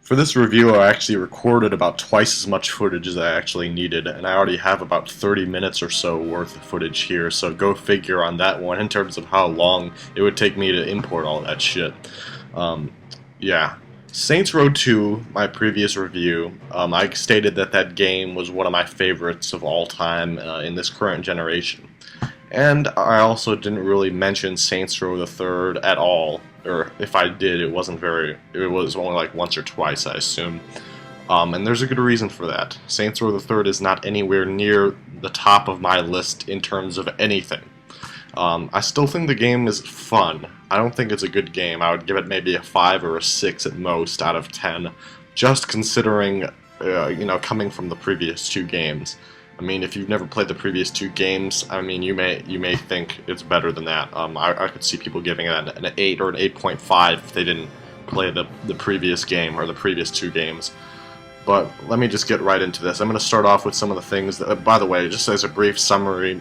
For this review, I actually recorded about twice as much footage as I actually needed, and I already have about 30 minutes or so worth of footage here, so go figure on that one in terms of how long it would take me to import all that shit. Um, yeah. Saints Row 2, my previous review, I stated that that game was one of my favorites of all time in this current generation. And I also didn't really mention Saints Row the Third at all, or if I did, it was only like once or twice, I assume. And there's a good reason for that. Saints Row the Third is not anywhere near the top of my list in terms of anything. I still think the game is fun. I don't think it's a good game. I would give it maybe a 5 or a 6 at most out of 10, just considering, coming from the previous two games. I mean, if you've never played the previous two games, I mean, you may think it's better than that. I could see people giving it an 8 or an 8.5 if they didn't play the previous game or the previous two games. But let me just get right into this. I'm going to start off with some of the things that, by the way, just as a brief summary,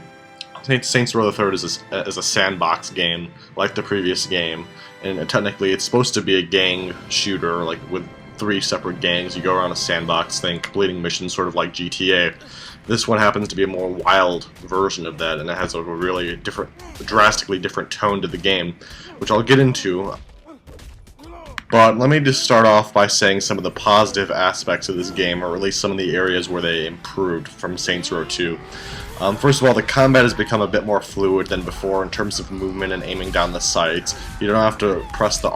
Saints Row the Third is a sandbox game like the previous game, and technically it's supposed to be a gang shooter, like with 3 separate gangs. You go around a sandbox thing, completing missions sort of like GTA. This one happens to be a more wild version of that, and it has a really drastically different tone to the game, which I'll get into. But let me just start off by saying some of the positive aspects of this game, or at least some of the areas where they improved from Saints Row 2. First of all, the combat has become a bit more fluid than before in terms of movement and aiming down the sights. You don't have to press the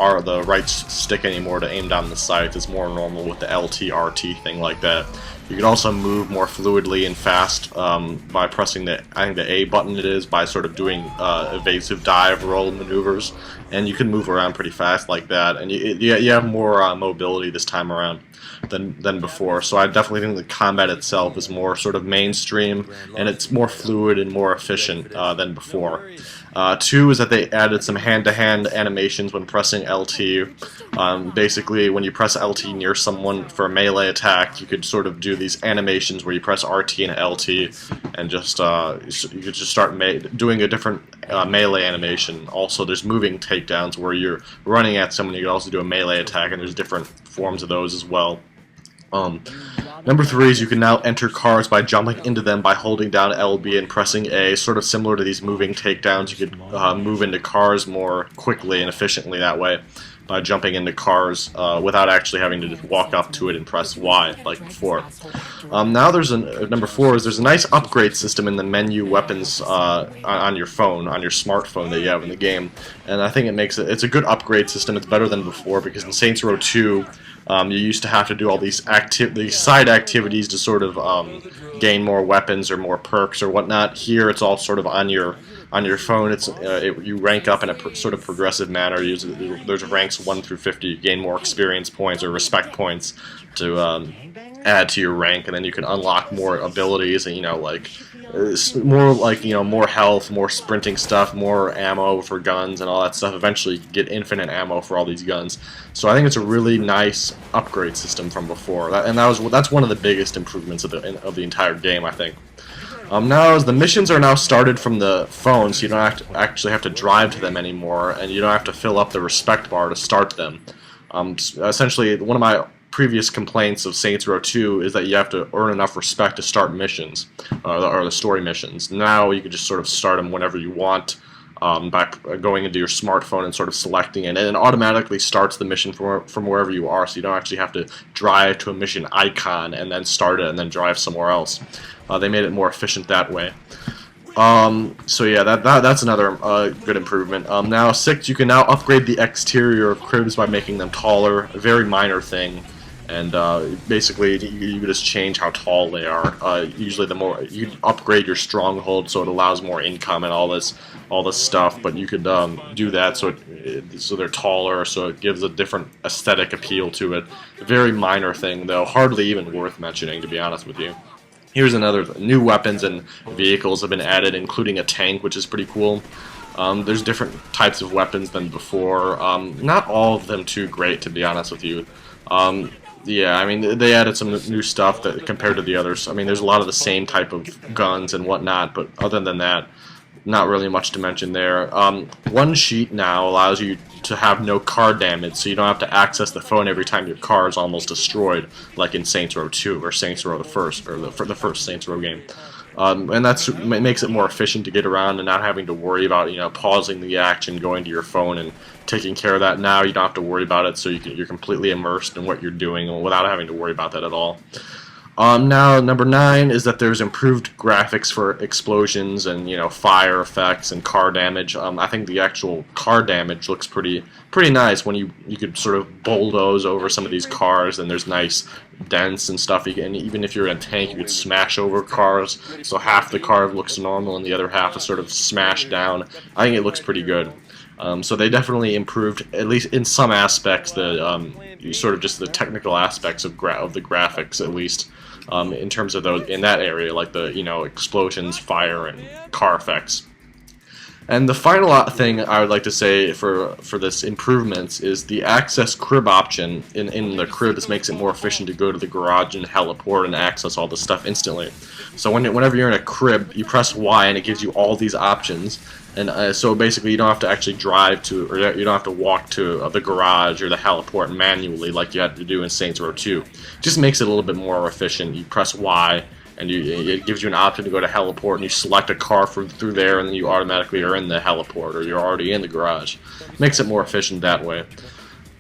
right stick anymore to aim down the sights. It's more normal with the LT, RT thing like that. You can also move more fluidly and fast by pressing the A button it is, by sort of doing evasive dive roll maneuvers, and you can move around pretty fast like that, and you have more mobility this time around than before. So I definitely think the combat itself is more sort of mainstream, and it's more fluid and more efficient than before. 2 is that they added some hand-to-hand animations when pressing LT. Basically, when you press LT near someone for a melee attack, you could sort of do these animations where you press RT and LT, and just you could just start doing a different melee animation. Also, there's moving takedowns where you're running at someone. You can also do a melee attack, and there's different forms of those as well. Number 3 is you can now enter cars by jumping into them by holding down LB and pressing A, sort of similar to these moving takedowns. You could move into cars more quickly and efficiently that way by jumping into cars without actually having to just walk up to it and press Y like before. Now number 4 is there's a nice upgrade system in the menu weapons on your phone, on your smartphone that you have in the game, and I think it's a good upgrade system. It's better than before, because in Saints Row 2 you used to have to do all these side activities to sort of gain more weapons or more perks or whatnot. Here it's all sort of on your phone. You rank up in a sort of progressive manner. There's ranks 1 through 50. You gain more experience points or respect points to add to your rank, and then you can unlock more abilities, and more health, more sprinting stuff, more ammo for guns and all that stuff. Eventually you get infinite ammo for all these guns. So I think it's a really nice upgrade system from before, that's one of the biggest improvements of the entire game, I think. Now, as the missions are now started from the phone, so you don't actually have to drive to them anymore, and you don't have to fill up the respect bar to start them. Essentially, one of my previous complaints of Saints Row 2 is that you have to earn enough respect to start missions, or the story missions. Now you can just sort of start them whenever you want by going into your smartphone and sort of selecting it, and it automatically starts the mission from wherever you are, so you don't actually have to drive to a mission icon and then start it and then drive somewhere else. They made it more efficient that way. So yeah, that's another good improvement. Now 6, you can now upgrade the exterior of cribs by making them taller, a very minor thing, and basically you can just change how tall they are. Usually the more you upgrade your stronghold, so it allows more income and all this stuff, but you could do that so they're taller, so it gives a different aesthetic appeal to it. A very minor thing though, hardly even worth mentioning, to be honest with you. Here's another new weapons and vehicles have been added, including a tank, which is pretty cool. There's different types of weapons than before. Not all of them too great, to be honest with you. Yeah, I mean, they added some new stuff that compared to the others. I mean, there's a lot of the same type of guns and whatnot, but other than that, not really much to mention there. One sheet now allows you to have no car damage, so you don't have to access the phone every time your car is almost destroyed, like in Saints Row 2 or Saints Row the first, or the first Saints Row game. And it makes it more efficient to get around and not having to worry about, you know, pausing the action, going to your phone and taking care of that. Now you don't have to worry about it, so you're completely immersed in what you're doing without having to worry about that at all. Now, number 9 is that there's improved graphics for explosions and, you know, fire effects and car damage. I think the actual car damage looks pretty nice when you could sort of bulldoze over some of these cars, and there's nice dents and stuff. And even if you're in a tank, you could smash over cars, so half the car looks normal and the other half is sort of smashed down. I think it looks pretty good. So they definitely improved, at least in some aspects, the sort of just the technical aspects of the graphics, at least. In terms of those in that area, like the, you know, explosions, fire, and car effects. And the final thing I would like to say for this improvements is the access crib option in the crib. This makes it more efficient to go to the garage and heliport and access all this stuff instantly. So whenever you're in a crib, you press Y and it gives you all these options. And so basically you don't have to actually drive to, or you don't have to walk to the garage or the heliport manually like you had to do in Saints Row 2. It just makes it a little bit more efficient. You press Y and it gives you an option to go to heliport, and you select a car through there, and then you automatically are in the heliport, or you're already in the garage. Makes it more efficient that way.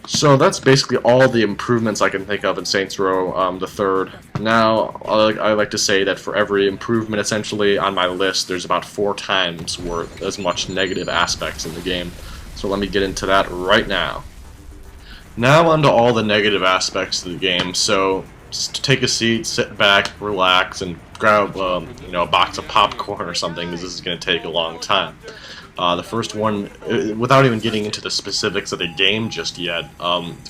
So that's basically all the improvements I can think of in Saints Row the Third. Now, I like to say that for every improvement essentially on my list, there's about 4 times worth as much negative aspects in the game. So let me get into that right now. Now onto all the negative aspects of the game. So just take a seat, sit back, relax, and grab you know, a box of popcorn or something, because this is going to take a long time. The first one, without even getting into the specifics of the game just yet,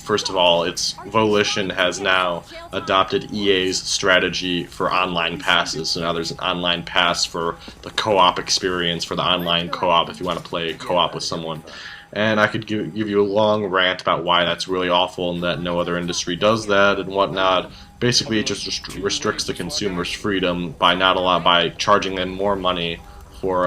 first of all, Volition has now adopted EA's strategy for online passes. So now there's an online pass for the co-op experience, for the online co-op if you want to play co-op with someone. And I could give you a long rant about why that's really awful and that no other industry does that and whatnot. Basically, it just restricts the consumer's freedom by charging them more money for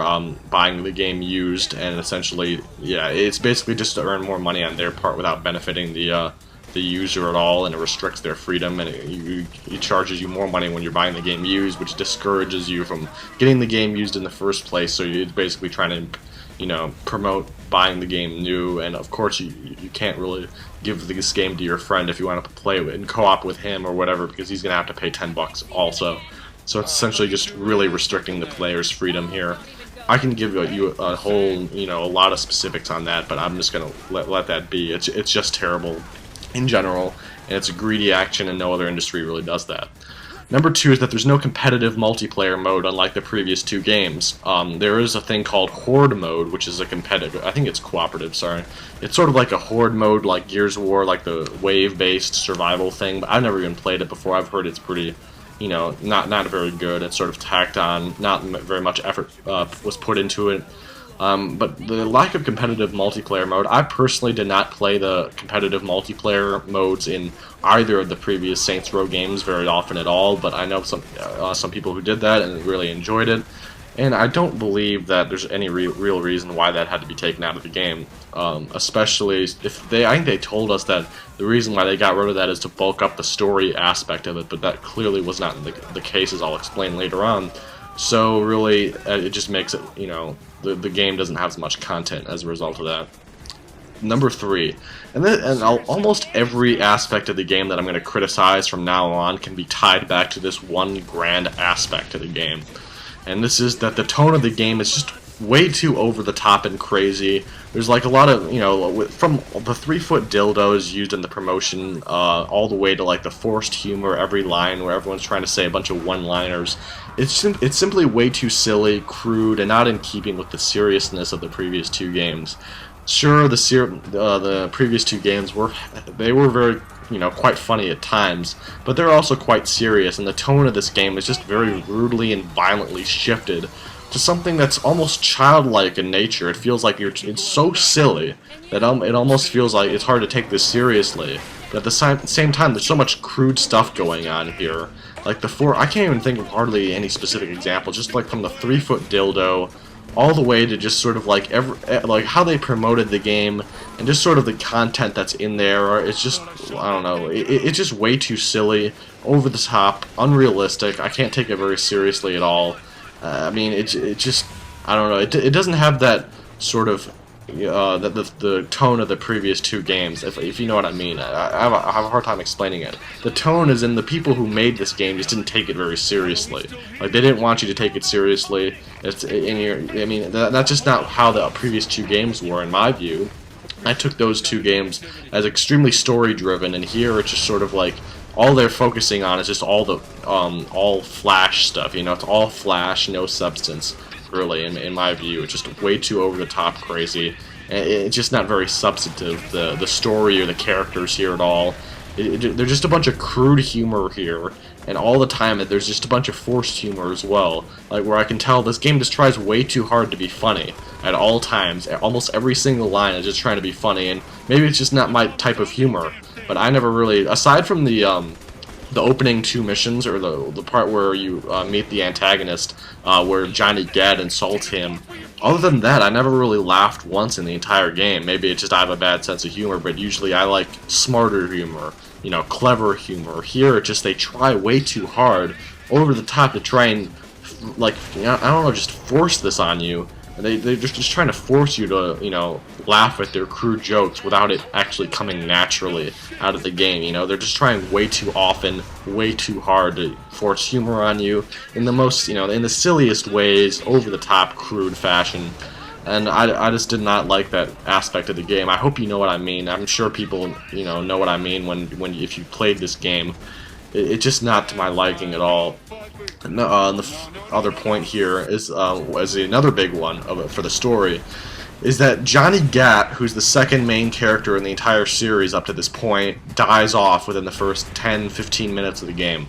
buying the game used, and essentially, yeah, it's basically just to earn more money on their part without benefiting the user at all, and it restricts their freedom, and it charges you more money when you're buying the game used, which discourages you from getting the game used in the first place. So you're basically trying to, you know, promote buying the game new, and of course you can't really give this game to your friend if you want to play it in co-op with him or whatever, because he's gonna have to pay $10 also. So it's essentially just really restricting the player's freedom here. I can give you a whole, you know, a lot of specifics on that, but I'm just gonna let that be. It's just terrible in general, and it's a greedy action, and no other industry really does that. Number 2 is that there's no competitive multiplayer mode, unlike the previous 2 games. There is a thing called Horde mode, which is a competitive, I think it's cooperative, sorry. It's sort of like a Horde mode, like Gears of War, like the wave-based survival thing, but I've never even played it before. I've heard it's pretty, you know, not very good. It's sort of tacked on, not very much effort was put into it. But the lack of competitive multiplayer mode, I personally did not play the competitive multiplayer modes in either of the previous Saints Row games very often at all, but I know some people who did that and really enjoyed it, and I don't believe that there's any real reason why that had to be taken out of the game, especially if I think they told us that the reason why they got rid of that is to bulk up the story aspect of it, but that clearly was not the case, as I'll explain later on. So really, it just makes it, you know, the game doesn't have as much content as a result of that. Number 3, almost every aspect of the game that I'm going to criticize from now on can be tied back to this one grand aspect of the game. And this is that the tone of the game is just way too over the top and crazy. There's like a lot of, you know, from the 3-foot dildos used in the promotion all the way to like the forced humor every line where everyone's trying to say a bunch of one-liners. It's simply way too silly, crude, and not in keeping with the seriousness of the previous 2 games. Sure, the previous 2 games were very, you know, quite funny at times, but they're also quite serious, and the tone of this game is just very rudely and violently shifted to something that's almost childlike in nature. It feels like it's so silly that it almost feels like it's hard to take this seriously. But at the same time, there's so much crude stuff going on here. Like I can't even think of hardly any specific example, just like from the 3-foot dildo, all the way to just sort of like like how they promoted the game and just sort of the content that's in there. It's just, I don't know, it's just way too silly, over the top, unrealistic. I can't take it very seriously at all. I mean, it just, I don't know, it doesn't have that sort of the tone of the previous two games, if you know what I mean. I have a hard time explaining it. The tone is in the people who made this game just didn't take it very seriously. Like, they didn't want you to take it seriously. I mean, that's just not how the previous two games were, in my view. I took those two games as extremely story-driven, and here it's just sort of like all they're focusing on is just all the all flash stuff. You know, it's all flash, no substance. Really, in my view, it's just way too over the top crazy. It's just not very substantive, the story or the characters here at all. They're just a bunch of crude humor here, and all the time there's just a bunch of forced humor as well. Like, where I can tell this game just tries way too hard to be funny at all times. Almost every single line is just trying to be funny, and maybe it's just not my type of humor. But I never really, aside from the opening two missions, or the part where you meet the antagonist, where Johnny Gat insults him. Other than that, I never really laughed once in the entire game. Maybe it's just I have a bad sense of humor, but usually I like smarter humor, you know, clever humor. Here, it's just they try way too hard, over the top, to try and, like, I don't know, just force this on you. They're just trying to force you to, you know, laugh at their crude jokes without it actually coming naturally out of the game. You know, they're just trying way too often, way too hard to force humor on you in the most, you know, in the silliest ways, over the top, crude fashion. And I just did not like that aspect of the game. I hope you know what I mean. I'm sure people, you know what I mean when if you played this game. It's just not to my liking at all. And the other point here is another big one for the story, is that Johnny Gat, who's the second main character in the entire series up to this point, dies off within the first 10-15 minutes of the game.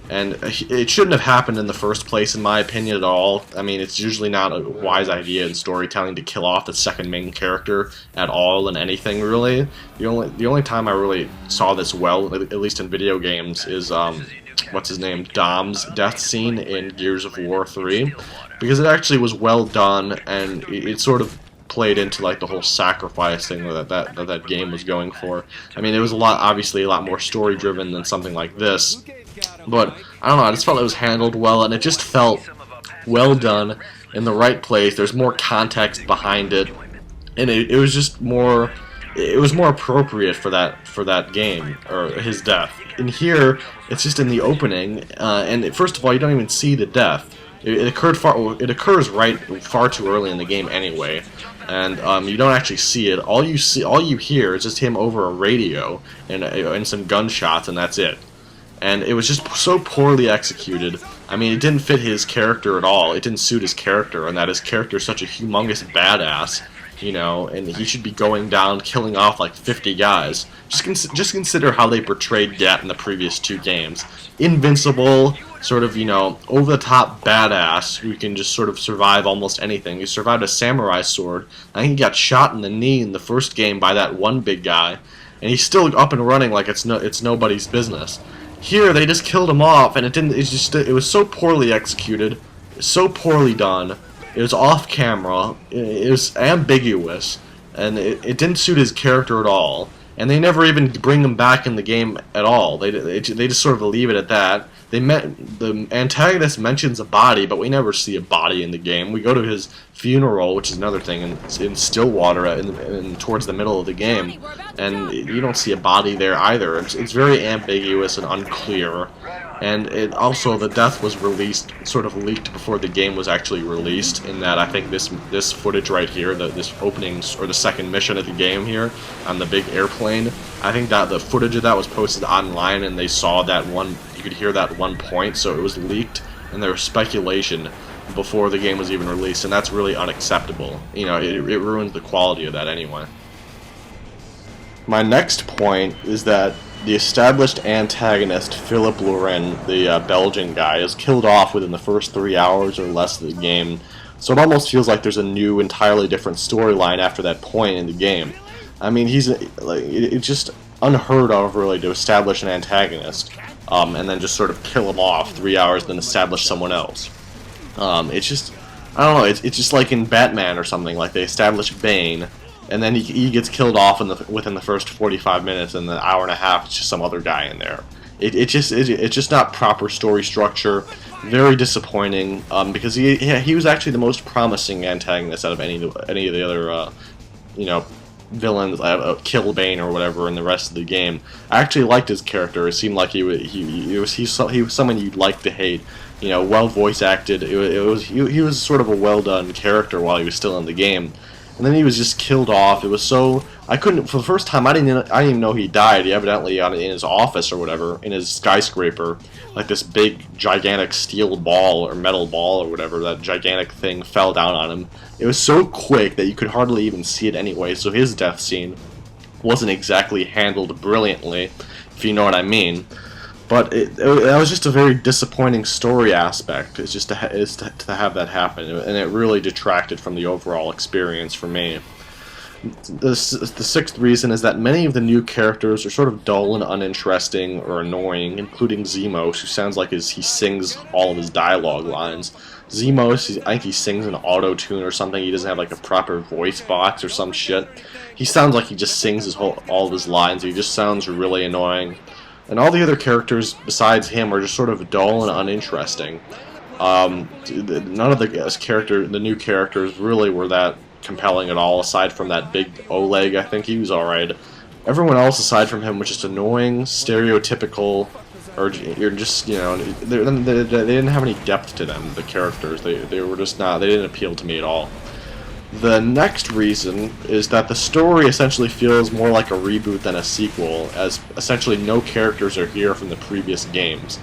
And it shouldn't have happened in the first place, in my opinion, at all. I mean, it's usually not a wise idea in storytelling to kill off the second main character at all in anything, really. The only time I really saw this well, at least in video games, is what's his name, Dom's death scene in Gears of War 3, because it actually was well done, and it sort of played into like the whole sacrifice thing that game was going for. I mean, it was obviously a lot more story driven than something like this, but I don't know, I just felt it was handled well, and it just felt well done in the right place. There's more context behind it, and it was just more, it was more appropriate for that game, or his death. And here, it's just in the opening, and first of all, you don't even see the death. It occurs far too early in the game anyway, and you don't actually see it. All you hear is just him over a radio and some gunshots, and that's it. And it was just so poorly executed. I mean, it didn't fit his character at all. It didn't suit his character, and that his character is such a humongous badass, you know, and he should be going down, killing off like 50 guys. Just consider how they portrayed Gat in the previous two games. Invincible, sort of, you know, over-the-top badass who can just sort of survive almost anything. He survived a samurai sword. I think he got shot in the knee in the first game by that one big guy, and he's still up and running like it's nobody's business. Here, they just killed him off, and it was so poorly executed, so poorly done. It was off camera, it was ambiguous, and it didn't suit his character at all. And they never even bring him back in the game at all. They just sort of leave it at that. The antagonist mentions a body, but we never see a body in the game. We go to his funeral, which is another thing, in Stillwater, towards the middle of the game, and you don't see a body there either. It's very ambiguous and unclear. And the death was sort of leaked before the game was actually released, in that I think this footage right here, this opening, or the second mission of the game here, on the big airplane, I think that the footage of that was posted online, and they saw that one, you could hear that one point, so it was leaked, and there was speculation before the game was even released, and that's really unacceptable. You know, it ruins the quality of that anyway. My next point is that the established antagonist, Philippe Laurent, the Belgian guy, is killed off within the first 3 hours or less of the game, so it almost feels like there's a new, entirely different storyline after that point in the game. I mean, it's just unheard of, really, to establish an antagonist, and then just sort of kill him off 3 hours, then establish someone else. It's just, I don't know, it's just like in Batman or something, like they establish Bane, and then he gets killed off within the first 45 minutes, and the hour and a half it's just some other guy in there. It's just not proper story structure. Very disappointing, because he was actually the most promising antagonist out of any of the other you know, villains, Kill Bane or whatever in the rest of the game. I actually liked his character. It seemed like he was someone you'd like to hate. You know, well voice acted. He was sort of a well done character while he was still in the game. And then he was just killed off. It was so I couldn't for the first time. I didn't even know he died. He evidently in his office or whatever, in his skyscraper, like this big gigantic steel ball or metal ball or whatever, that gigantic thing fell down on him. It was so quick that you could hardly even see it anyway. So his death scene wasn't exactly handled brilliantly, if you know what I mean. But that was just a very disappointing story aspect. It's just to have that happen, and it really detracted from the overall experience for me. The sixth reason is that many of the new characters are sort of dull and uninteresting or annoying, including Zemos, who sounds like he sings all of his dialogue lines. Zemos, I think he sings in auto-tune or something. He doesn't have like a proper voice box or some shit. He sounds like he just sings all of his lines. He just sounds really annoying. And all the other characters besides him are just sort of dull and uninteresting. None of the new characters really were that compelling at all, aside from that big Oleg. I think he was alright. Everyone else aside from him was just annoying, stereotypical, or you're just, you know, they didn't have any depth to them, the characters. They were just not, they didn't appeal to me at all. The next reason is that the story essentially feels more like a reboot than a sequel, as essentially no characters are here from the previous games.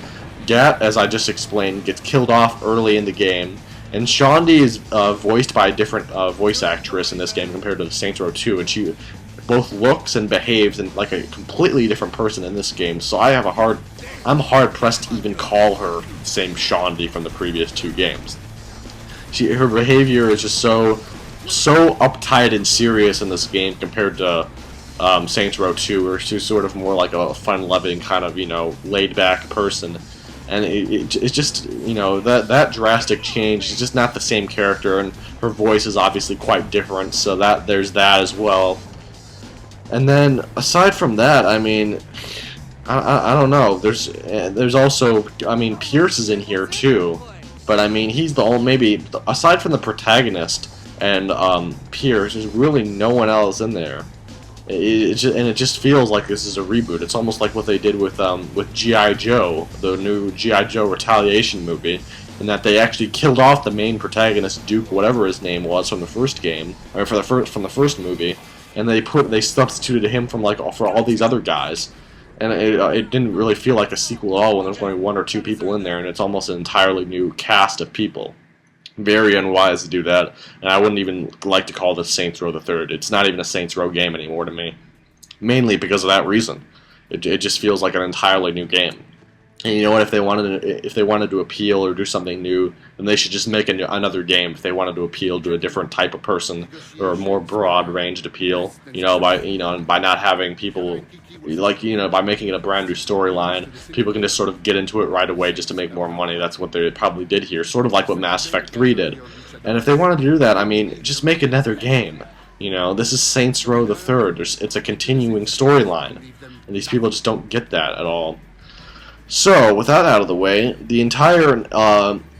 Gat, as I just explained, gets killed off early in the game, and Shondi is voiced by a different voice actress in this game compared to Saints Row 2, and she both looks and behaves like a completely different person in this game, so I'm hard pressed to even call her the same Shondi from the previous two games. Her behavior is just so uptight and serious in this game compared to Saints Row 2, where she's sort of more like a fun-loving kind of, you know, laid-back person. And it's just, you know, that drastic change is just not the same character, and her voice is obviously quite different, so there's that as well. And then, aside from that, I mean, I don't know, there's also, I mean, Pierce is in here too, but I mean, he's the only, maybe, aside from the protagonist and Pierce, there's really no one else in there. It just feels like this is a reboot. It's almost like what they did with G.I. Joe, the new G.I. Joe Retaliation movie, in that they actually killed off the main protagonist, Duke, whatever his name was, from the first game, or from the first movie, and they substituted him for all these other guys. And it didn't really feel like a sequel at all when there's only one or two people in there, and it's almost an entirely new cast of people. Very unwise to do that, and I wouldn't even like to call this Saints Row the Third. It's not even a Saints Row game anymore to me, mainly because of that reason. It just feels like an entirely new game. And you know what? If they wanted to appeal or do something new, then they should just make another game. If they wanted to appeal to a different type of person or a more broad-ranged appeal, by not having people, like, you know, by making it a brand new storyline, people can just sort of get into it right away just to make more money. That's what they probably did here, sort of like what Mass Effect 3 did. And if they wanted to do that, I mean, just make another game. You know, this is Saints Row the Third. It's a continuing storyline, and these people just don't get that at all. So, with that out of the way, the entire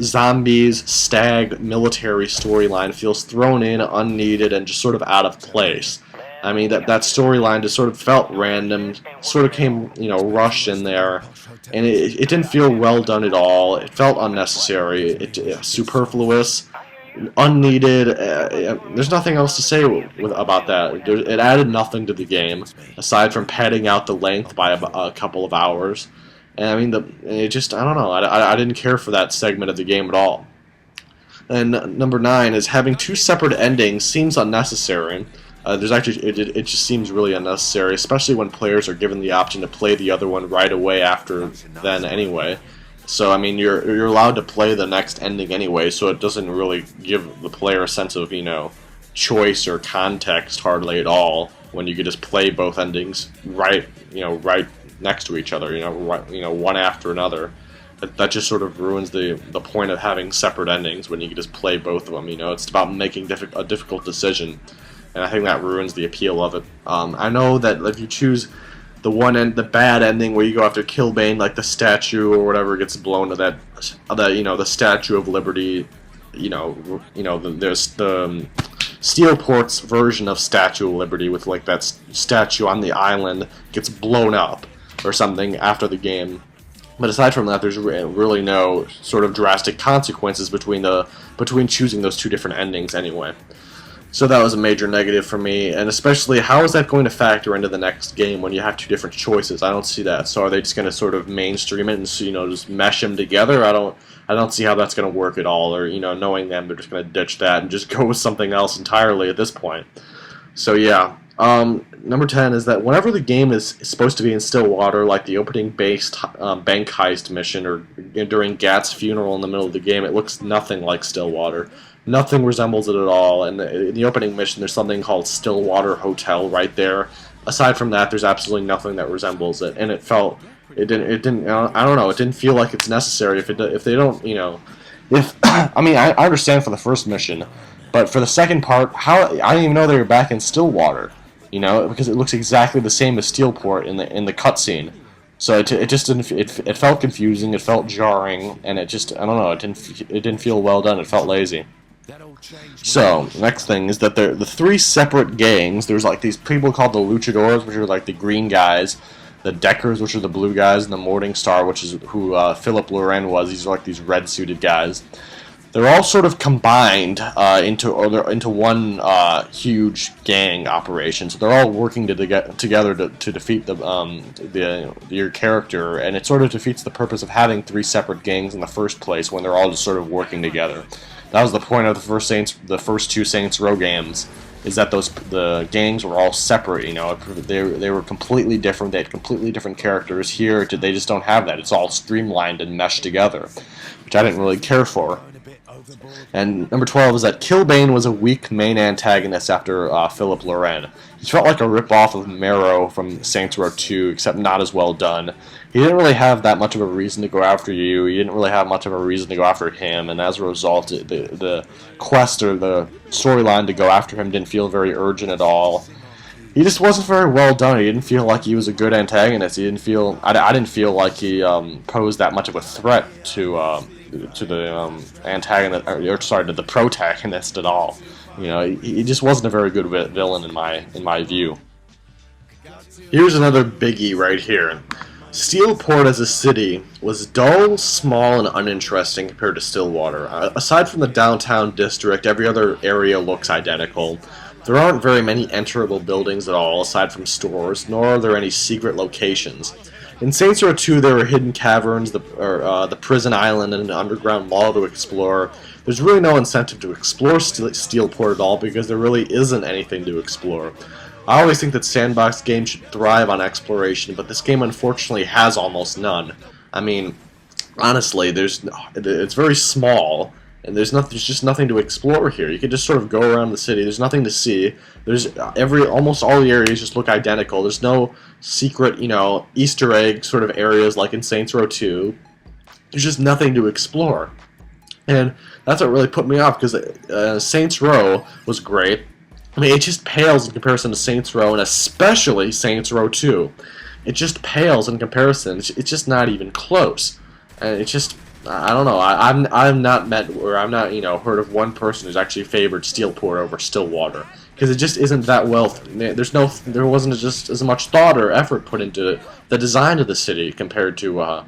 zombies, stag, military storyline feels thrown in, unneeded, and just sort of out of place. I mean, that storyline just sort of felt random, sort of came, you know, rushed in there, and it didn't feel well done at all. It felt unnecessary, superfluous, unneeded. There's nothing else to say about that. It added nothing to the game, aside from padding out the length by a couple of hours. And I mean, I don't know, I didn't care for that segment of the game at all. And number 9 is having two separate endings seems unnecessary. It just seems really unnecessary, especially when players are given the option to play the other one right away after then anyway. So I mean, you're allowed to play the next ending anyway, so it doesn't really give the player a sense of, you know, choice or context hardly at all when you could just play both endings right next to each other, right, one after another. that just sort of ruins the point of having separate endings when you can just play both of them. You know, it's about making a difficult decision, and I think that ruins the appeal of it. I know that if you choose the bad ending where you go after Kilbane, like the statue or whatever gets blown to that the Statue of Liberty. There's the Steelport's version of Statue of Liberty with like that statue on the island gets blown up or something after the game. But aside from that, there's really no sort of drastic consequences between choosing those two different endings anyway. So that was a major negative for me, and especially how is that going to factor into the next game when you have two different choices? I don't see that. So are they just going to sort of mainstream it and just mesh them together? I don't see how that's going to work at all. Or knowing them, they're just going to ditch that and just go with something else entirely at this point. So yeah. Number 10 is that whenever the game is supposed to be in Stillwater, like the opening bank heist mission or during Gat's funeral in the middle of the game, it looks nothing like Stillwater. Nothing resembles it at all. And in the opening mission, there's something called Stillwater Hotel right there. Aside from that, there's absolutely nothing that resembles it. And it didn't. I don't know. It didn't feel like it's necessary. If they don't, I mean, I understand for the first mission, but for the second part, I didn't even know they were back in Stillwater. Because it looks exactly the same as Steelport in the cutscene. So it just didn't. It felt confusing. It felt jarring, and I don't know. It didn't feel well done. It felt lazy. So next thing is that the three separate gangs. There's like these people called the Luchadors, which are like the green guys, the Deckers, which are the blue guys, and the Morning Star, which is who Philip Loren was. These are like these red suited guys. They're all sort of combined into one huge gang operation. So they're all working together to defeat your character, and it sort of defeats the purpose of having three separate gangs in the first place when they're all just sort of working together. That was the point of the first two Saints Row games, is that the gangs were all separate. They were completely different. They had completely different characters. Here, they just don't have that. It's all streamlined and meshed together, which I didn't really care for. And number 12 is that Kilbane was a weak main antagonist after Philip Loren. He felt like a rip-off of Marrow from Saints Row 2, except not as well done. He didn't really have that much of a reason to go after you. He didn't really have much of a reason to go after him, and as a result, the quest or the storyline to go after him didn't feel very urgent at all. He just wasn't very well done. He didn't feel like he was a good antagonist. I didn't feel like he posed that much of a threat to the antagonist, to the protagonist at all. He just wasn't a very good villain in my view. Here's another biggie right here. Steelport as a city was dull, small, and uninteresting compared to Stillwater. Aside from the downtown district, every other area looks identical. There aren't very many enterable buildings at all, aside from stores, nor are there any secret locations. In Saints Row 2, there were hidden caverns, the prison island, and an underground mall to explore. There's really no incentive to explore Steelport at all because there really isn't anything to explore. I always think that sandbox games should thrive on exploration, but this game unfortunately has almost none. I mean, honestly, it's very small, and there's just nothing to explore here. You can just sort of go around the city. There's nothing to see. Almost all the areas just look identical. There's no secret, Easter egg sort of areas like in Saints Row 2. There's just nothing to explore. And that's what really put me off, because Saints Row was great. I mean, it just pales in comparison to Saints Row, and especially Saints Row 2. It just pales in comparison. It's just not even close. And it's just, I don't know. I've not met, or I've not, heard of one person who's actually favored Steelport over Stillwater, because it just isn't that well. There wasn't just as much thought or effort put into the design of the city compared to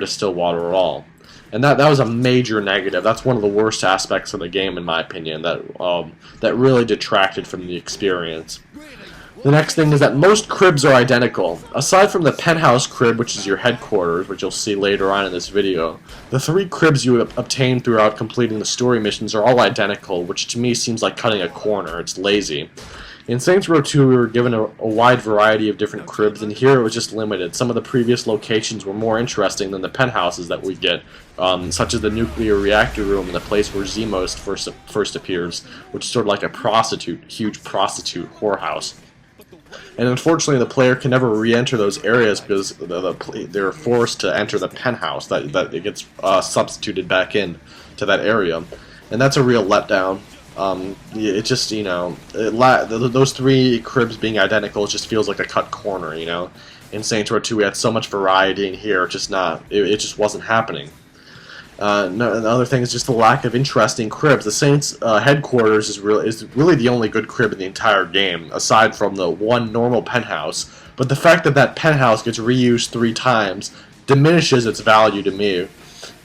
Stillwater at all. And that was a major negative. That's one of the worst aspects of the game, in my opinion, that really detracted from the experience. The next thing is that most cribs are identical. Aside from the penthouse crib, which is your headquarters, which you'll see later on in this video, the three cribs you obtain throughout completing the story missions are all identical, which to me seems like cutting a corner. It's lazy. In Saints Row 2, we were given a wide variety of different cribs, and here it was just limited. Some of the previous locations were more interesting than the penthouses that we get, such as the nuclear reactor room and the place where Zemos first appears, which is sort of like a huge prostitute whorehouse. And unfortunately, the player can never re-enter those areas because they're forced to enter the penthouse. That it gets substituted back in to that area, and that's a real letdown. It just, those three cribs being identical just feels like a cut corner. In Saints Row 2, we had so much variety, and here it just wasn't happening. Another thing is just the lack of interesting cribs. The Saints headquarters is really the only good crib in the entire game, aside from the one normal penthouse. But the fact that that penthouse gets reused 3 times diminishes its value to me,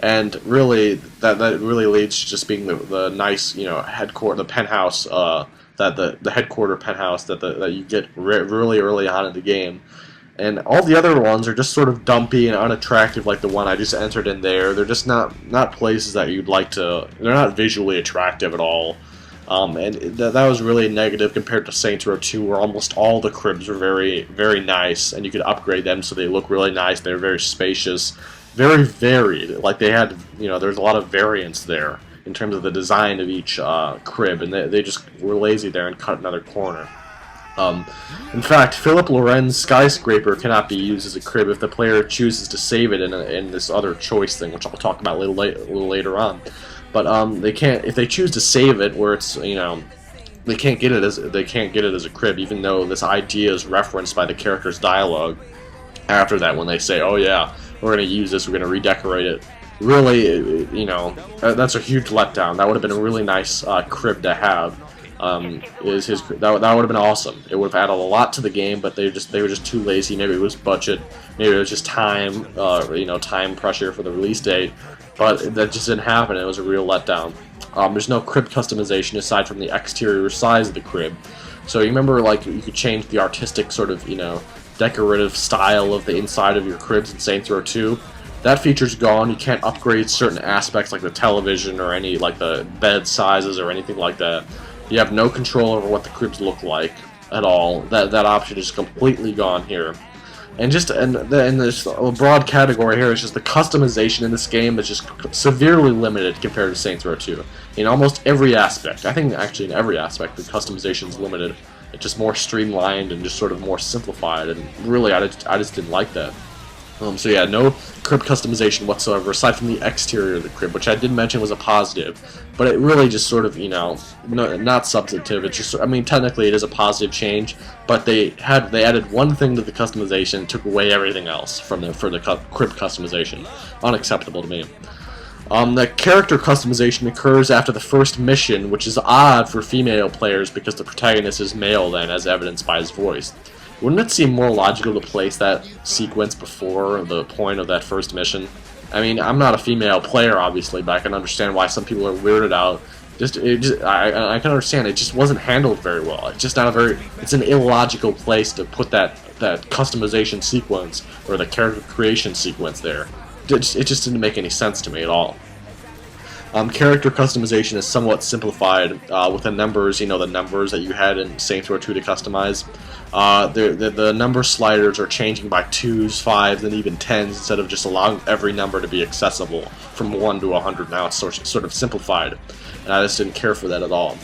and really that really leads to just being the nice the penthouse the headquarter penthouse that you get really early on in the game. And all the other ones are just sort of dumpy and unattractive, like the one I just entered in there. They're just not places that you'd like to. They're not visually attractive at all. And that was really negative compared to Saints Row 2, where almost all the cribs were very, very nice, and you could upgrade them so they look really nice. They're very spacious, very varied. Like they had, there's a lot of variance there in terms of the design of each crib, and they just were lazy there and cut another corner. In fact, Philip Loren's skyscraper cannot be used as a crib if the player chooses to save it in this other choice thing, which I'll talk about a little later on. But they can't, if they choose to save it, where it's they can't get it as a crib, even though this idea is referenced by the character's dialogue after that when they say, "Oh yeah, we're going to use this, we're going to redecorate it." Really, that's a huge letdown. That would have been a really nice crib to have. That would have been awesome. It would have added a lot to the game, but they were just too lazy. Maybe it was budget, maybe it was just time, time pressure for the release date. But that just didn't happen. It was a real letdown. There's no crib customization aside from the exterior size of the crib. So you remember, like, you could change the artistic sort of, decorative style of the inside of your cribs in Saints Row 2. That feature's gone. You can't upgrade certain aspects like the television or any, like, the bed sizes or anything like that. You have no control over what the cribs look like at all. That option is completely gone here. And this broad category here is just the customization in this game is just severely limited compared to Saints Row 2. In almost every aspect. I think actually in every aspect the customization is limited. It's just more streamlined and just sort of more simplified, and really I just didn't like that. So yeah, no crib customization whatsoever, aside from the exterior of the crib, which I did mention was a positive, but it really just sort of, not substantive. It's just, technically it is a positive change, but they added one thing to the customization and took away everything else for the crib customization. Unacceptable to me. The character customization occurs after the first mission, which is odd for female players because the protagonist is male then, as evidenced by his voice. Wouldn't it seem more logical to place that sequence before the point of that first mission? I'm not a female player, obviously, but I can understand why some people are weirded out. I can understand it just wasn't handled very well. It's just not it's an illogical place to put that customization sequence or the character creation sequence there. It just didn't make any sense to me at all. Character customization is somewhat simplified with the numbers, the numbers that you had in Saints Row 2 to customize. The number sliders are changing by 2s, 5s, and even 10s instead of just allowing every number to be accessible from 1 to 100. Now it's sort of simplified, and I just didn't care for that at all.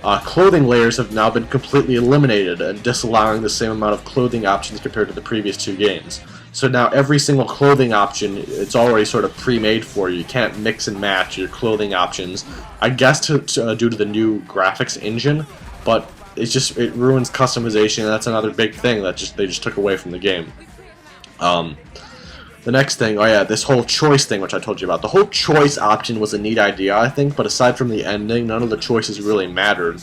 Clothing layers have now been completely eliminated and disallowing the same amount of clothing options compared to the previous 2 games. So now every single clothing option, it's already sort of pre-made for you. You can't mix and match your clothing options. I guess due to the new graphics engine, but it ruins customization, and that's another big thing that they just took away from the game. The next thing, this whole choice thing, which I told you about. The whole choice option was a neat idea, I think, but aside from the ending, none of the choices really mattered,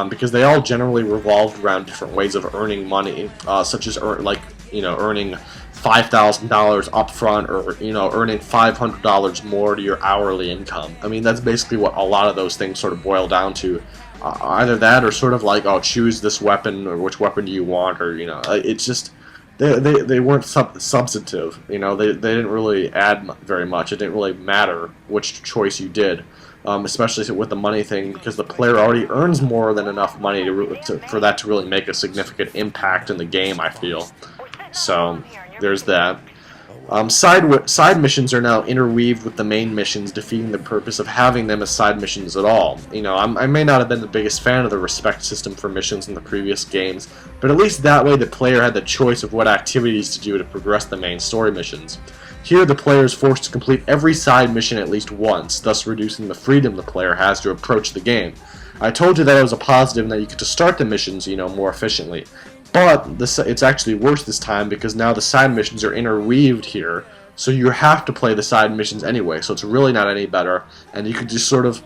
because they all generally revolved around different ways of earning money, such as earning $5,000 up front, or earning $500 more to your hourly income. That's basically what a lot of those things sort of boil down to. Either that, or sort of like, choose this weapon, or which weapon do you want, or it's just they weren't substantive. They didn't really add very much. It didn't really matter which choice you did, especially with the money thing, because the player already earns more than enough money for that to really make a significant impact in the game, I feel. So there's that. Side missions are now interweaved with the main missions, defeating the purpose of having them as side missions at all. You know, I may not have been the biggest fan of the respect system for missions in the previous games, but at least that way the player had the choice of what activities to do to progress the main story missions. Here, the player is forced to complete every side mission at least once, thus reducing the freedom the player has to approach the game. I told you that it was a positive and that you get to start the missions, you know, more efficiently. But it's actually worse this time because now the side missions are interweaved here, so you have to play the side missions anyway, so it's really not any better, and you could just sort of,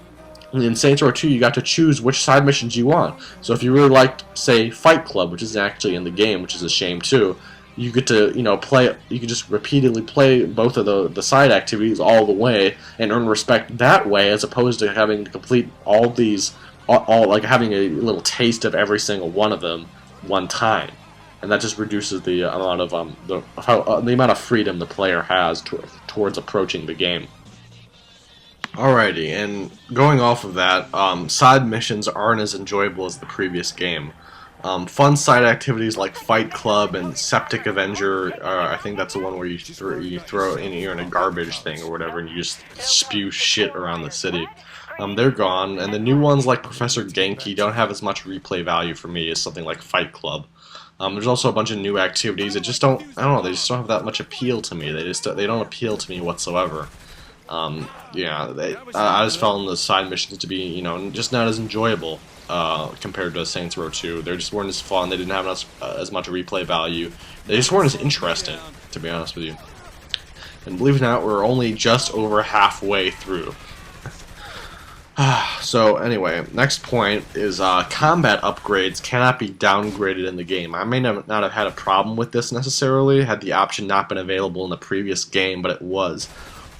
in Saints Row 2, you got to choose which side missions you want. So if you really liked, say, Fight Club, which isn't actually in the game, which is a shame too, you get to, you know, you could just repeatedly play both of the side activities all the way and earn respect that way, as opposed to having to complete all these, like having a little taste of every single one of them one time, and that just reduces the amount of the amount of freedom the player has towards approaching the game. Alrighty, and going off of that, side missions aren't as enjoyable as the previous game. Fun side activities like Fight Club and Septic Avenger, I think that's the one where you throw in, you're in a garbage thing or whatever, and you just spew shit around the city. They're gone, and the new ones like Professor Genki don't have as much replay value for me as something like Fight Club. There's also a bunch of new activities that just don't, I don't know, they just don't have that much appeal to me. They don't appeal to me whatsoever. Yeah, I just found the side missions to be, you know, just not as enjoyable compared to Saints Row 2. They just weren't as fun. They didn't have as much replay value. They just weren't as interesting, to be honest with you. And believe it or not, we're only just over halfway through. So anyway, next point is combat upgrades cannot be downgraded in the game. I may not have had a problem with this necessarily had the option not been available in the previous game, but it was.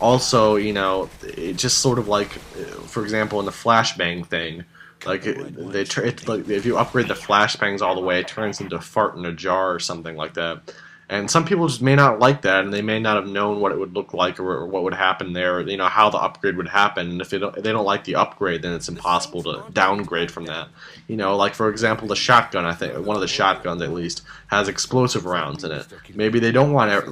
Also, you know, it just sort of like, for example, in the flashbang thing, like if you upgrade the flashbangs all the way, it turns into fart in a jar or something like that. And some people just may not like that, and they may not have known what it would look like or what would happen there, you know, how the upgrade would happen. And if they don't like the upgrade, then it's impossible to downgrade from that. You know, like for example, the shotgun, I think, one of the shotguns at least, has explosive rounds in it. Maybe they don't want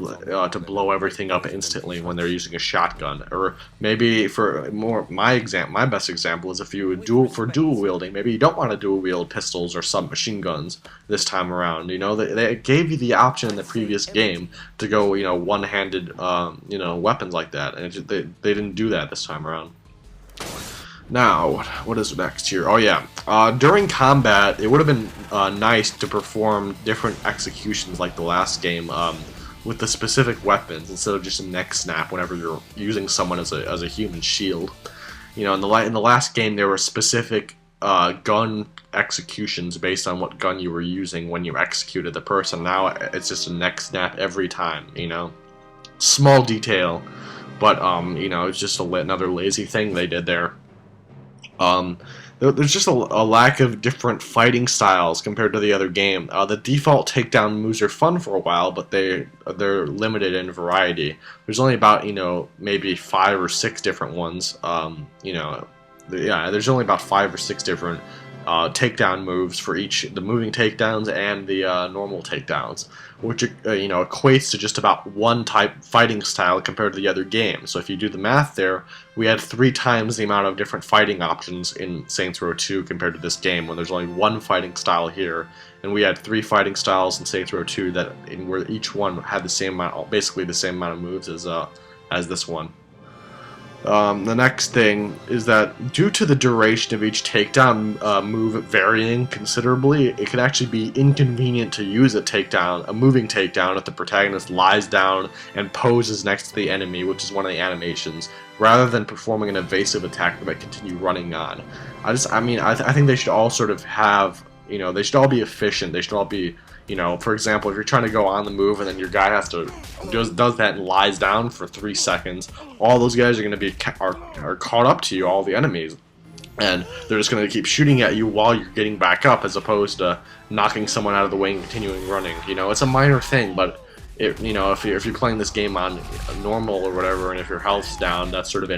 to blow everything up instantly when they're using a shotgun. Or maybe for my best example is if you dual wielding, maybe you don't want to dual wield pistols or submachine guns this time around. You know, they gave you the option in the previous game to go, you know, one-handed, you know, weapons like that, and they didn't do that this time around. Now, what is next here? Oh yeah, during combat, it would have been nice to perform different executions like the last game with the specific weapons instead of just a neck snap whenever you're using someone as a human shield. You know, in the last game, there were specific gun executions based on what gun you were using when you executed the person. Now it's just a neck snap every time, you know. Small detail, but you know, it's just another lazy thing they did there. There's just a lack of different fighting styles compared to the other game. The default takedown moves are fun for a while, but they're limited in variety. There's only about, you know, maybe 5 or 6 different ones. You know, yeah, there's only about 5 or 6 different takedown moves for each, the moving takedowns and the normal takedowns, which you know, equates to just about one type fighting style compared to the other game. So if you do the math there, we had 3 times the amount of different fighting options in Saints Row 2 compared to this game, when there's only one fighting style here, and we had 3 fighting styles in Saints Row 2 where each one had the same amount, basically the same amount of moves as this one. The next thing is that due to the duration of each takedown move varying considerably, it can actually be inconvenient to use a moving takedown if the protagonist lies down and poses next to the enemy, which is one of the animations, rather than performing an evasive attack that might continue running on. I think they should all sort of have, you know, they should all be efficient. They should all be, you know, for example, if you're trying to go on the move and then your guy does that and lies down for 3 seconds, all those guys are going to be are caught up to you, all the enemies, and they're just going to keep shooting at you while you're getting back up, as opposed to knocking someone out of the way and continuing running. You know, it's a minor thing, but you know, if you're playing this game on normal or whatever, and if your health's down, that's sort of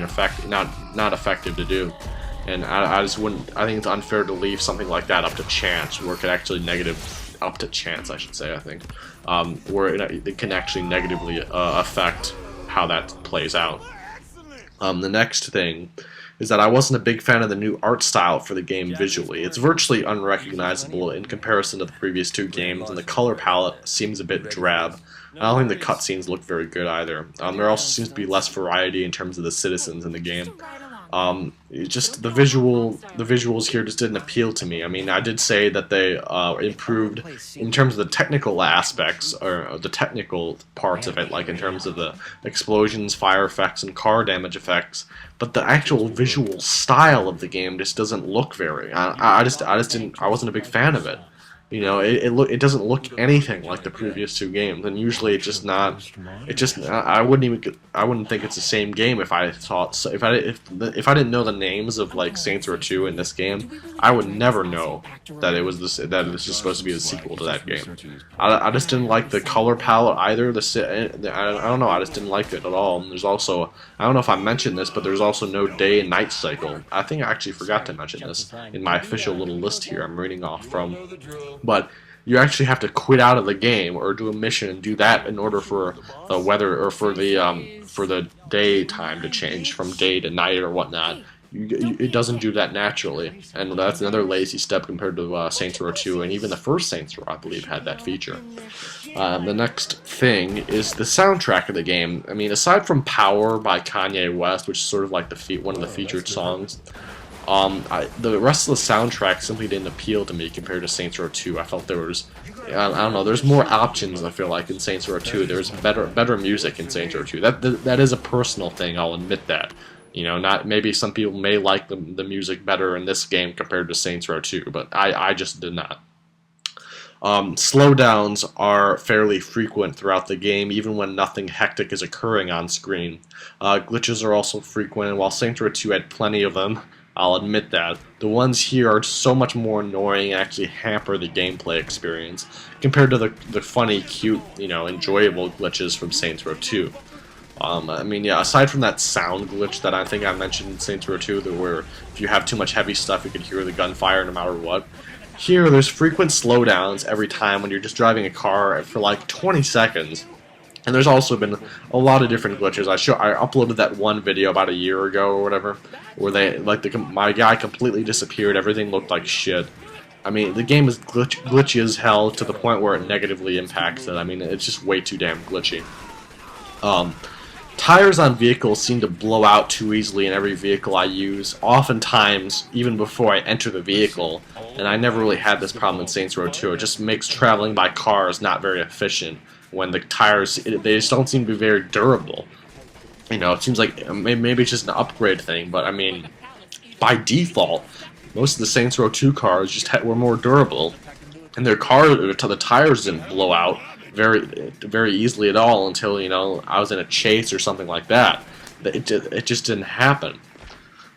not effective to do. And I just wouldn't. I think it's unfair to leave something like that up to chance, where it could actually up to chance, I should say, I think. where it can actually negatively affect how that plays out. The next thing is that I wasn't a big fan of the new art style for the game visually. It's virtually unrecognizable in comparison to the previous two games, and the color palette seems a bit drab. I don't think the cutscenes look very good either. There also seems to be less variety in terms of the citizens in the game. Just the visuals here just didn't appeal to me. I mean, I did say that they improved in terms of the technical aspects, or the technical parts of it, like in terms of the explosions, fire effects, and car damage effects. But the actual visual style of the game just doesn't look very. I wasn't a big fan of it. You know, it doesn't look anything like the previous two games, and usually it's just not. I wouldn't think it's the same game if I thought so. If I didn't know the names of like Saints Row 2 in this game, I would never know that it was just supposed to be the sequel to that game. I just didn't like the color palette either. I don't know. I just didn't like it at all. And there's also, I don't know if I mentioned this, but there's also no day and night cycle. I think I actually forgot to mention this in my official little list here I'm reading off from. But you actually have to quit out of the game or do a mission and do that in order for the weather or for the daytime to change from day to night or whatnot. It doesn't do that naturally, and that's another lazy step compared to Saints Row 2, and even the first Saints Row, I believe, had that feature. The next thing is the soundtrack of the game. I mean, aside from Power by Kanye West, which is sort of like one of the featured songs, the rest of the soundtrack simply didn't appeal to me compared to Saints Row 2. I felt there was, I don't know, there's more options, I feel like, in Saints Row 2. There's better music in Saints Row 2. That is a personal thing, I'll admit that. You know, maybe some people may like the music better in this game compared to Saints Row 2, but I just did not. Slowdowns are fairly frequent throughout the game, even when nothing hectic is occurring on screen. Glitches are also frequent, and while Saints Row 2 had plenty of them, I'll admit that, the ones here are so much more annoying and actually hamper the gameplay experience compared to the funny, cute, you know, enjoyable glitches from Saints Row 2. I mean, yeah, aside from that sound glitch that I think I mentioned in Saints Row 2, where if you have too much heavy stuff, you can hear the gunfire no matter what. Here, there's frequent slowdowns every time when you're just driving a car for like 20 seconds. And there's also been a lot of different glitches. I uploaded that one video about a year ago or whatever, where my guy completely disappeared. Everything looked like shit. I mean, the game is glitchy as hell to the point where it negatively impacts it. I mean, it's just way too damn glitchy. Tires on vehicles seem to blow out too easily in every vehicle I use, oftentimes even before I enter the vehicle, and I never really had this problem in Saints Row 2. It just makes traveling by cars not very efficient when the tires, they just don't seem to be very durable. You know, it seems like maybe it's just an upgrade thing, but I mean, by default, most of the Saints Row 2 cars just were more durable, and the tires didn't blow out very easily at all until, you know, I was in a chase or something like that. It just didn't happen.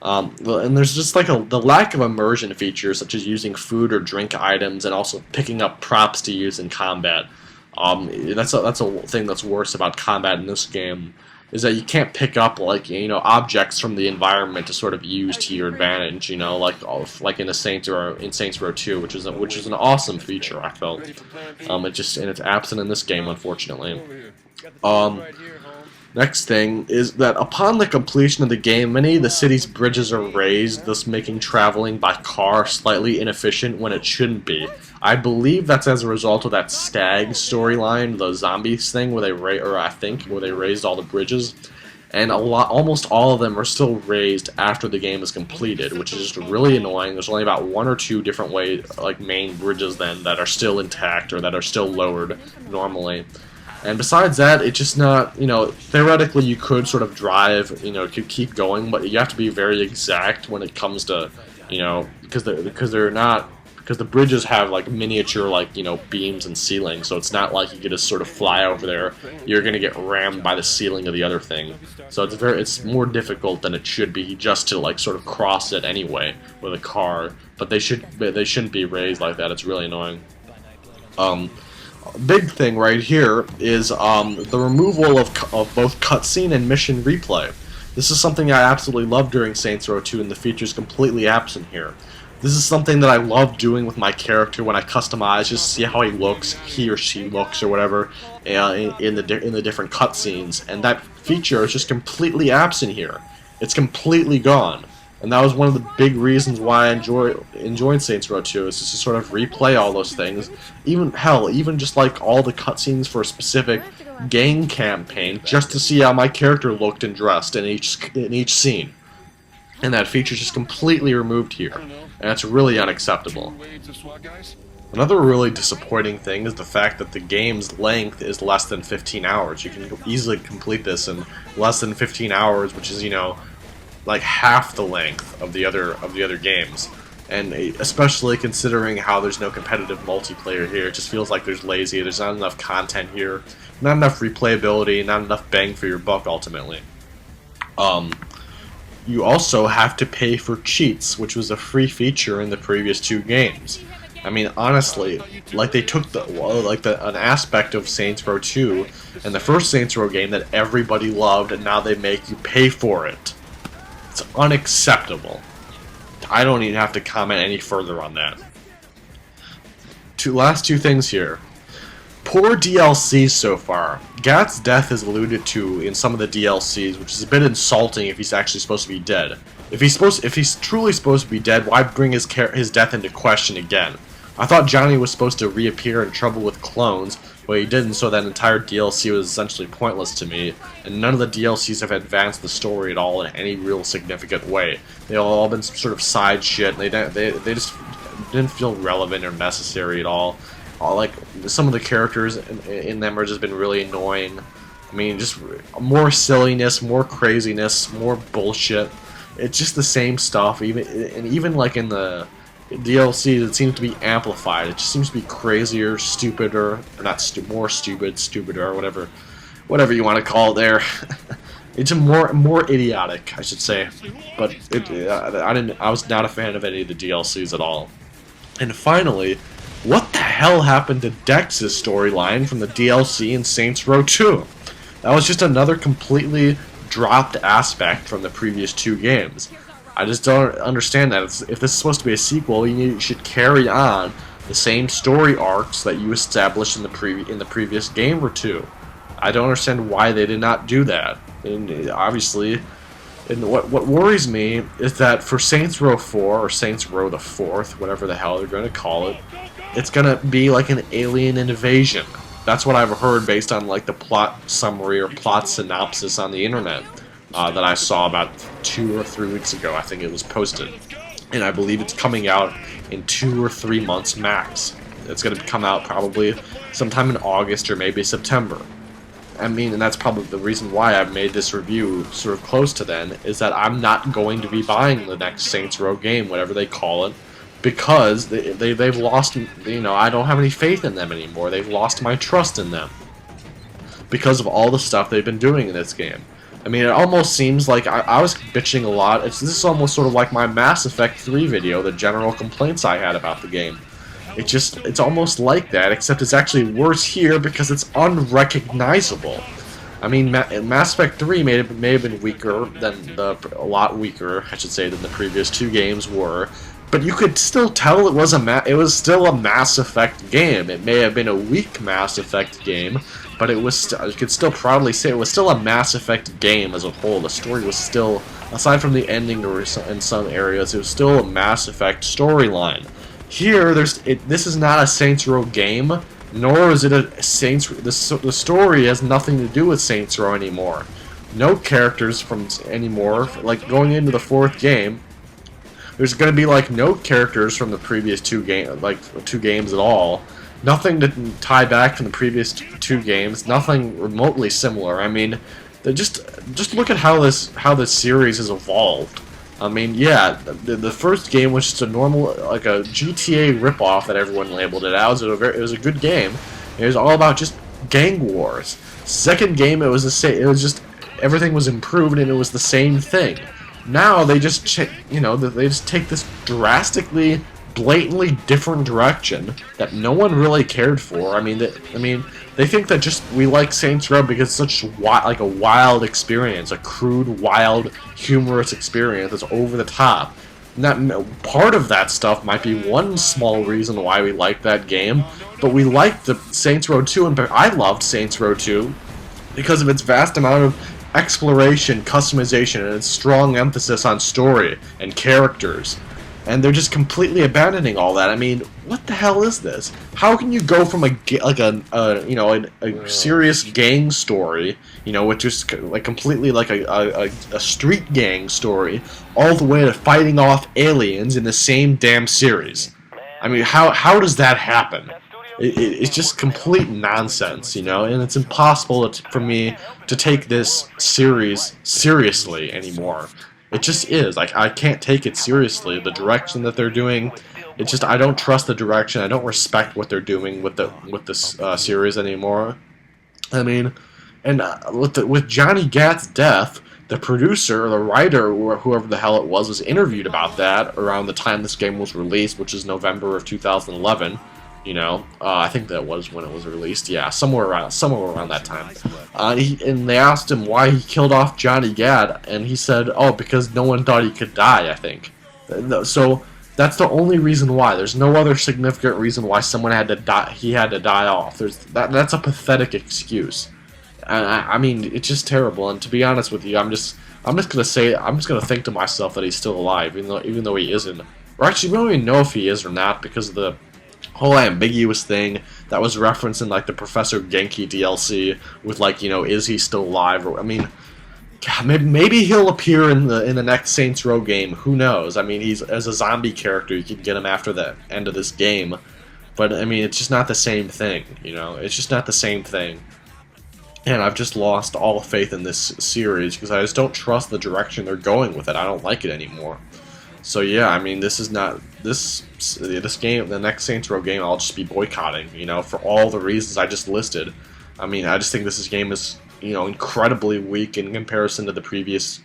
And there's just like the lack of immersion features, such as using food or drink items and also picking up props to use in combat. That's a thing that's worse about combat in this game, is that you can't pick up, like, you know, objects from the environment to sort of use to your advantage, you know, like in Saints Row 2, which is an awesome feature, I felt. It's absent in this game, unfortunately. Next thing is that upon the completion of the game, many of the city's bridges are raised, thus making traveling by car slightly inefficient when it shouldn't be. I believe that's as a result of that stag storyline, the zombies thing, where they raised all the bridges, and almost all of them are still raised after the game is completed, which is just really annoying. There's only about one or two different main bridges then that are still intact or that are still lowered normally. And besides that, it's just not, you know, theoretically you could sort of drive, you know, could keep going, but you have to be very exact when it comes to, you know, because the bridges have like miniature, like, you know, beams and ceilings, so it's not like you could just sort of fly over there. You're gonna get rammed by the ceiling of the other thing. So it's more difficult than it should be just to like sort of cross it anyway with a car. But they shouldn't be raised like that. It's really annoying. Big thing right here is the removal of both cutscene and mission replay. This is something I absolutely loved during Saints Row 2, and the feature's completely absent here. This is something that I love doing with my character when I customize, just see how he or she looks, or whatever, in the different cutscenes. And that feature is just completely absent here. It's completely gone. And that was one of the big reasons why I enjoyed Saints Row 2, is just to sort of replay all those things. Even just like all the cutscenes for a specific game campaign, just to see how my character looked and dressed in each scene. And that feature's just completely removed here, and it's really unacceptable. Another really disappointing thing is the fact that the game's length is less than 15 hours. You can easily complete this in less than 15 hours, which is, you know, like half the length of the other games. And especially considering how there's no competitive multiplayer here, it just feels like there's not enough content here, not enough replayability, not enough bang for your buck ultimately. You also have to pay for cheats, which was a free feature in the previous 2 games. I mean, honestly, like they took an aspect of Saints Row 2 and the first Saints Row game that everybody loved, and now they make you pay for it. It's unacceptable. I don't even have to comment any further on that. Last two things here. Poor DLCs so far. Gat's death is alluded to in some of the DLCs, which is a bit insulting if he's actually supposed to be dead. If he's truly supposed to be dead, why bring his death into question again? I thought Johnny was supposed to reappear in Trouble with Clones, but he didn't, so that entire DLC was essentially pointless to me, and none of the DLCs have advanced the story at all in any real significant way. They've all been sort of side shit, and they just didn't feel relevant or necessary at all. Like, some of the characters in them have just been really annoying. I mean, just more silliness, more craziness, more bullshit. It's just the same stuff, even like in the DLC, it seems to be amplified. It just seems to be crazier, stupider, or not more stupid, stupider, or whatever you want to call it there. It's more idiotic, I should say. But I was not a fan of any of the DLCs at all. And finally, what the hell happened to Dex's storyline from the DLC in Saints Row 2? That was just another completely dropped aspect from the previous 2 games. I just don't understand that. If this is supposed to be a sequel, you should carry on the same story arcs that you established in the previous game or 2. I don't understand why they did not do that. And obviously, what worries me is that for Saints Row 4 or Saints Row the 4th, whatever the hell they're going to call it, it's going to be like an alien invasion. That's what I've heard based on like the plot summary or plot synopsis on the internet that I saw about 2 or 3 weeks ago. I think it was posted. And I believe it's coming out in 2 or 3 months max. It's going to come out probably sometime in August or maybe September. I mean, and that's probably the reason why I've made this review sort of close to then, is that I'm not going to be buying the next Saints Row game, whatever they call it, because they've lost, you know, I don't have any faith in them anymore. They've lost my trust in them because of all the stuff they've been doing in this game. I mean, it almost seems like I was bitching a lot. This is almost sort of like my Mass Effect 3 video, the general complaints I had about the game. It's almost like that, except it's actually worse here because it's unrecognizable. I mean, Mass Effect 3 may have been weaker than a lot weaker, I should say, than the previous 2 games were. But you could still tell it was still a Mass Effect game. It may have been a weak Mass Effect game, but you could still proudly say it was still a Mass Effect game as a whole. The story was still, aside from the ending in some areas, it was still a Mass Effect storyline. Here, this is not a Saints Row game, nor is it a Saints. The story has nothing to do with Saints Row anymore. No characters from anymore. Like going into the 4th game, there's going to be like no characters from the previous 2 games at all. Nothing to tie back from the previous 2 games. Nothing remotely similar. I mean, just look at how this series has evolved. I mean, yeah, the first game was just a normal, like a GTA ripoff that everyone labeled it as. It was a good game. It was all about just gang wars. Second game, it was just everything was improved and it was the same thing. Now they just they just take this drastically, blatantly different direction that no one really cared for. I mean, they think that just we like Saints Row because it's such like a wild experience, a crude, wild, humorous experience that's over the top. part of that stuff might be one small reason why we like that game, but we liked the Saints Row 2, and I loved Saints Row 2 because of its vast amount of exploration, customization, and its strong emphasis on story and characters. And they're just completely abandoning all that. I mean, what the hell is this? How can you go from a serious gang story, which is like completely like a street gang story, all the way to fighting off aliens in the same damn series? I mean, how does that happen? It's just complete nonsense, and it's impossible for me to take this series seriously anymore. It just is. Like, I can't take it seriously. The direction that they're doing, it just, I don't trust the direction. I don't respect what they're doing with this series anymore. I mean, and with Johnny Gat's death, the producer or the writer or whoever the hell it was interviewed about that around the time this game was released, which is November of 2011. I think that was when it was released. Yeah, somewhere around that time. And they asked him why he killed off Johnny Gat, and he said, "Oh, because no one thought he could die." I think. So that's the only reason why. There's no other significant reason why someone had to die. He had to die off. That's a pathetic excuse. I mean, it's just terrible. And to be honest with you, I'm just gonna think to myself that he's still alive, even though he isn't. Or actually, we don't even know if he is or not because of the whole ambiguous thing that was referenced in like the Professor Genki DLC with like, is he still alive? Or I mean, God, maybe he'll appear in the next Saints Row game. Who knows? I mean, he's as a zombie character. You can get him after the end of this game, but I mean, it's just not the same thing. It's just not the same thing. And I've just lost all faith in this series because I just don't trust the direction they're going with it. I don't like it anymore. So yeah, I mean, this game, the next Saints Row game, I'll just be boycotting, for all the reasons I just listed. I mean, I just think this game is, incredibly weak in comparison to the previous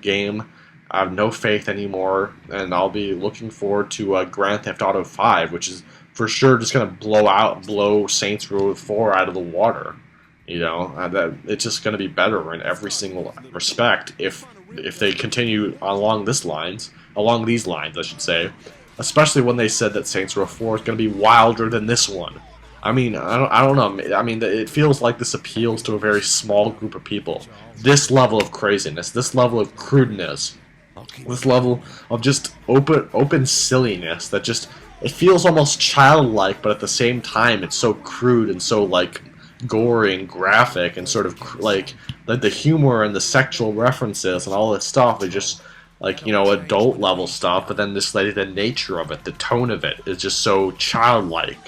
game. I have no faith anymore, and I'll be looking forward to Grand Theft Auto 5, which is for sure just gonna blow Saints Row 4 out of the water. That it's just gonna be better in every single respect if they continue along these lines, I should say. Especially when they said that Saints Row 4 is going to be wilder than this one. I mean, I don't know. I mean, it feels like this appeals to a very small group of people. This level of craziness, this level of crudeness, this level of just open silliness that just, it feels almost childlike, but at the same time it's so crude and so like gory and graphic and sort of like the humor and the sexual references and all this stuff is just like, adult level stuff, but then this, like, the nature of it, the tone of it is just so childlike.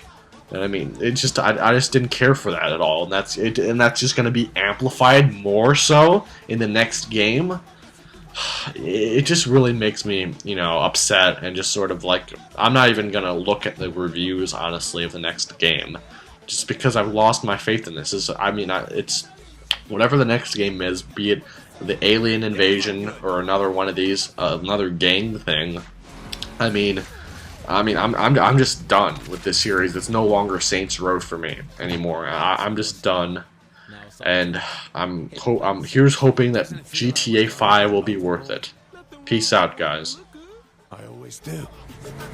And I mean, I just didn't care for that at all, and that's just going to be amplified more so in the next game. It just really makes me, upset, and just sort of like, I'm not even going to look at the reviews, honestly, of the next game, just because I've lost my faith in this. It's whatever the next game is, be it the alien invasion or another one of these, another gang thing. I'm just done with this series. It's no longer Saints Row for me anymore. I'm just done, and here's hoping that GTA 5 will be worth it. Peace out, guys. I always do.